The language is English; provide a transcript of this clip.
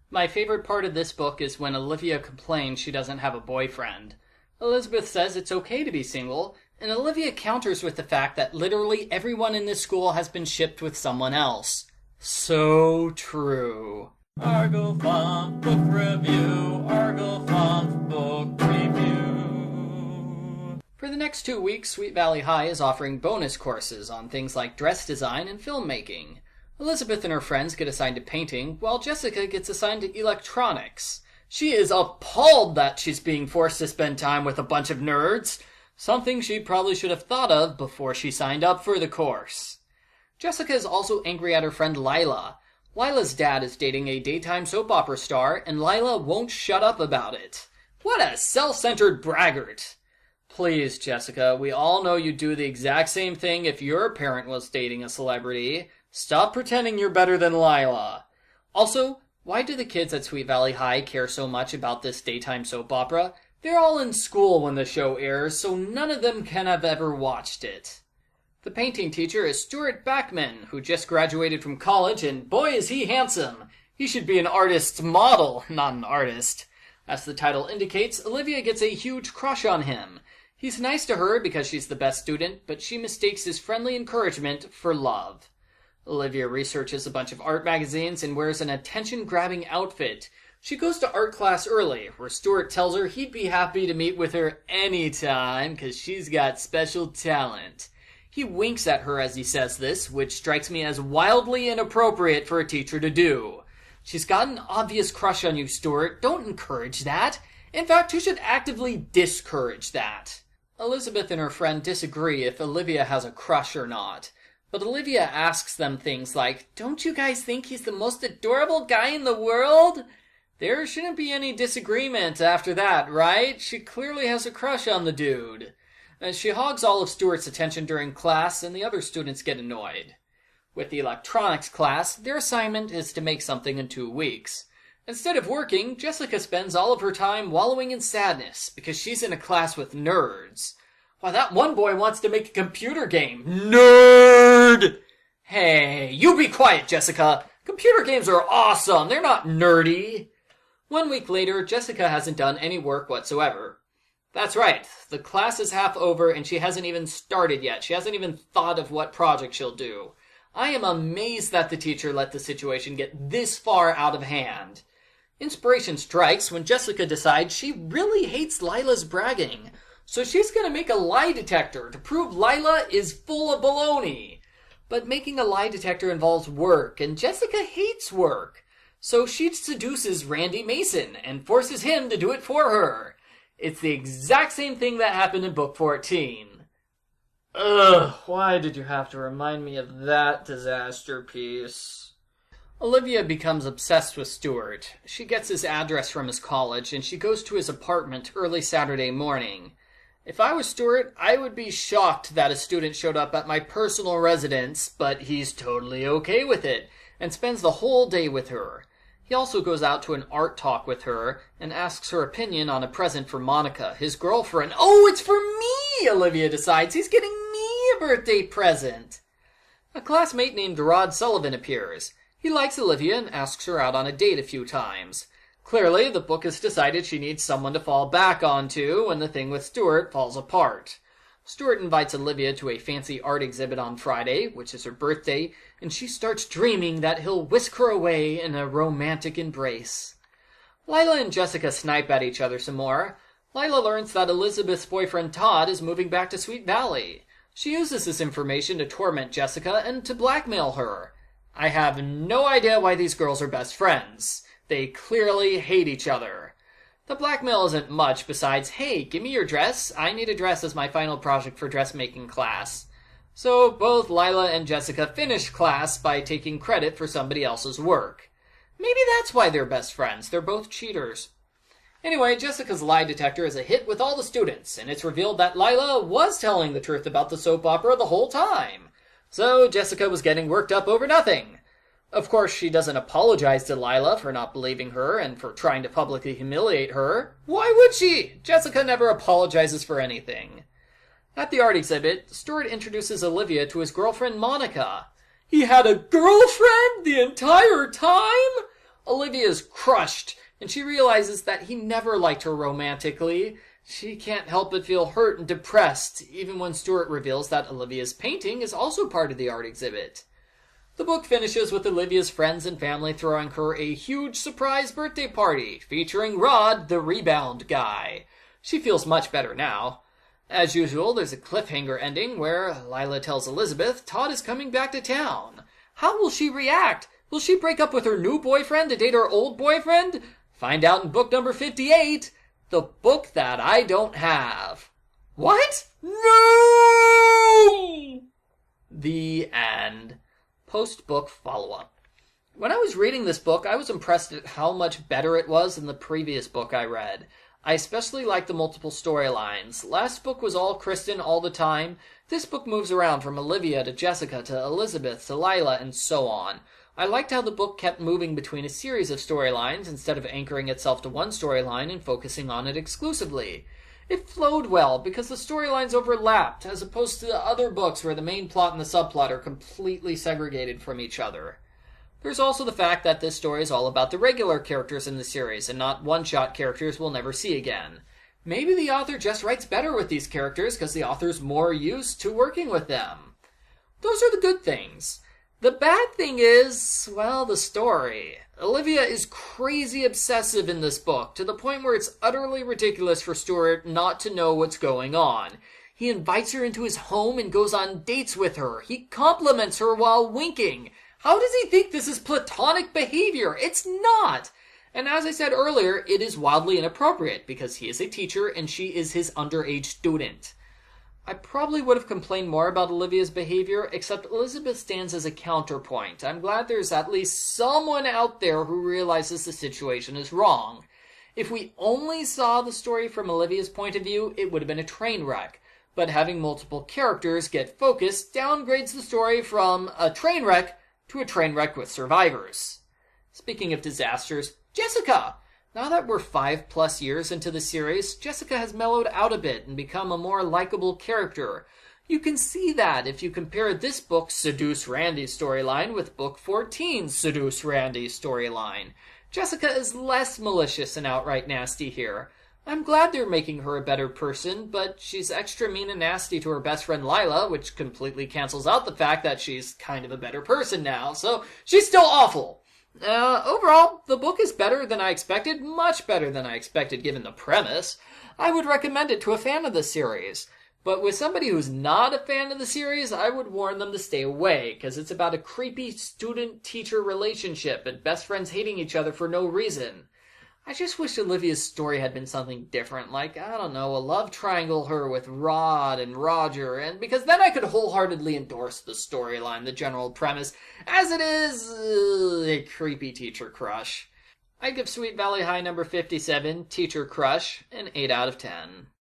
My favorite part of this book is when Olivia complains she doesn't have a boyfriend. Elizabeth says it's okay to be single, and Olivia counters with the fact that literally everyone in this school has been shipped with someone else. So true. Argo Funk Book Review, Argo Funk Book Review. For the next 2 weeks, Sweet Valley High is offering bonus courses on things like dress design and filmmaking. Elizabeth and her friends get assigned to painting, while Jessica gets assigned to electronics. She is appalled that she's being forced to spend time with a bunch of nerds, something she probably should have thought of before she signed up for the course. Jessica is also angry at her friend Lila. Lila's dad is dating a daytime soap opera star, and Lila won't shut up about it. What a self-centered braggart. Please, Jessica, we all know you'd do the exact same thing if your parent was dating a celebrity. Stop pretending you're better than Lila. Also, why do the kids at Sweet Valley High care so much about this daytime soap opera? They're all in school when the show airs, so none of them can have ever watched it. The painting teacher is Stuart Backman, who just graduated from college, and boy is he handsome. He should be an artist's model, not an artist. As the title indicates, Olivia gets a huge crush on him. He's nice to her because she's the best student, but she mistakes his friendly encouragement for love. Olivia researches a bunch of art magazines and wears an attention-grabbing outfit. She goes to art class early, where Stuart tells her he'd be happy to meet with her anytime because she's got special talent. He winks at her as he says this, which strikes me as wildly inappropriate for a teacher to do. She's got an obvious crush on you, Stuart. Don't encourage that. In fact, you should actively discourage that. Elizabeth and her friend disagree if Olivia has a crush or not. But Olivia asks them things like, "Don't you guys think he's the most adorable guy in the world?" There shouldn't be any disagreement after that, right? She clearly has a crush on the dude. And she hogs all of Stuart's attention during class, and the other students get annoyed. With the electronics class, their assignment is to make something in 2 weeks. Instead of working, Jessica spends all of her time wallowing in sadness because she's in a class with nerds. Why, that one boy wants to make a computer game. Nerd! Hey, you be quiet, Jessica. Computer games are awesome. They're not nerdy. 1 week later, Jessica hasn't done any work whatsoever. That's right. The class is half over and she hasn't even started yet. She hasn't even thought of what project she'll do. I am amazed that the teacher let the situation get this far out of hand. Inspiration strikes when Jessica decides she really hates Lila's bragging. So she's going to make a lie detector to prove Lila is full of baloney. But making a lie detector involves work, and Jessica hates work. So she seduces Randy Mason and forces him to do it for her. It's the exact same thing that happened in book 14. Ugh, why did you have to remind me of that disaster piece? Olivia becomes obsessed with Stuart. She gets his address from his college, and she goes to his apartment early Saturday morning. If I was Stuart, I would be shocked that a student showed up at my personal residence, but he's totally okay with it, and spends the whole day with her. He also goes out to an art talk with her, and asks her opinion on a present for Monica, his girlfriend. Oh, it's for me, Olivia decides. He's getting me a birthday present. A classmate named Rod Sullivan appears. He likes Olivia and asks her out on a date a few times. Clearly, the book has decided she needs someone to fall back onto when the thing with Stuart falls apart. Stuart invites Olivia to a fancy art exhibit on Friday, which is her birthday, and she starts dreaming that he'll whisk her away in a romantic embrace. Lila and Jessica snipe at each other some more. Lila learns that Elizabeth's boyfriend Todd is moving back to Sweet Valley. She uses this information to torment Jessica and to blackmail her. I have no idea why these girls are best friends. They clearly hate each other. The blackmail isn't much besides, "Hey, give me your dress. I need a dress as my final project for dressmaking class." So both Lila and Jessica finish class by taking credit for somebody else's work. Maybe that's why they're best friends. They're both cheaters. Anyway, Jessica's lie detector is a hit with all the students, and it's revealed that Lila was telling the truth about the soap opera the whole time. So Jessica was getting worked up over nothing. Of course, she doesn't apologize to Lila for not believing her and for trying to publicly humiliate her. Why would she? Jessica never apologizes for anything. At the art exhibit, Stuart introduces Olivia to his girlfriend Monica. He had a girlfriend the entire time? Olivia's crushed, and she realizes that he never liked her romantically. She can't help but feel hurt and depressed, even when Stuart reveals that Olivia's painting is also part of the art exhibit. The book finishes with Olivia's friends and family throwing her a huge surprise birthday party, featuring Rod, the rebound guy. She feels much better now. As usual, there's a cliffhanger ending where Lila tells Elizabeth Todd is coming back to town. How will she react? Will she break up with her new boyfriend to date her old boyfriend? Find out in book number 58, the book that I don't have. What? No! The end. Post-book follow-up. When I was reading this book, I was impressed at how much better it was than the previous book I read. I especially like the multiple storylines. Last book was all Kristen all the time. This book moves around from Olivia to Jessica to Elizabeth to Lila and so on. I liked how the book kept moving between a series of storylines instead of anchoring itself to one storyline and focusing on it exclusively. It flowed well because the storylines overlapped, as opposed to the other books where the main plot and the subplot are completely segregated from each other. There's also the fact that this story is all about the regular characters in the series and not one-shot characters we'll never see again. Maybe the author just writes better with these characters because the author's more used to working with them. Those are the good things. The bad thing is, well, the story. Olivia is crazy obsessive in this book, to the point where it's utterly ridiculous for Stuart not to know what's going on. He invites her into his home and goes on dates with her. He compliments her while winking. How does he think this is platonic behavior? It's not! And as I said earlier, it is wildly inappropriate because he is a teacher and she is his underage student. I probably would have complained more about Olivia's behavior, except Elizabeth stands as a counterpoint. I'm glad there's at least someone out there who realizes the situation is wrong. If we only saw the story from Olivia's point of view, it would have been a train wreck. But having multiple characters get focused downgrades the story from a train wreck to a train wreck with survivors. Speaking of disasters, Jessica! Now that we're 5+ years into the series, Jessica has mellowed out a bit and become a more likable character. You can see that if you compare this book's Seduce Randy storyline with book 14's Seduce Randy storyline. Jessica is less malicious and outright nasty here. I'm glad they're making her a better person, but she's extra mean and nasty to her best friend Lila, which completely cancels out the fact that she's kind of a better person now, so she's still awful. Overall, the book is better than I expected, much better than I expected given the premise. I would recommend it to a fan of the series. But with somebody who's not a fan of the series, I would warn them to stay away, because it's about a creepy student-teacher relationship and best friends hating each other for no reason. I just wish Olivia's story had been something different, like, I don't know, a love triangle her with Rod and Roger, and because then I could wholeheartedly endorse the storyline, the general premise, as it is a creepy teacher crush. I give Sweet Valley High number 57, Teacher Crush, an 8 out of 10.